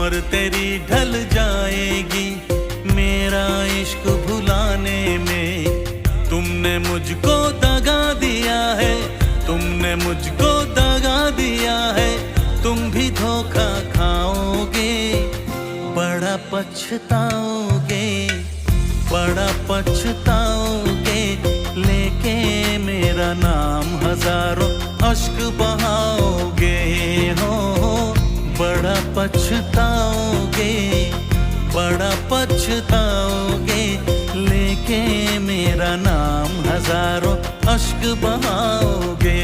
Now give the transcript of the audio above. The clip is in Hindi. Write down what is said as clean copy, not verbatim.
उम्र तेरी ढल जाएगी मेरा इश्क भुलाने में। तुमने मुझको दगा दिया है, तुमने मुझको दगा दिया है, तुम भी धोखा खाओगे, बड़ा पछताओगे, बड़ा पछताओगे। लेके मेरा नाम हजारों अश्क बहाओगे हो, बड़ा पछताओगे, बड़ा पछताओगे। लेके मेरा नाम हजारों अश्क बहाओगे।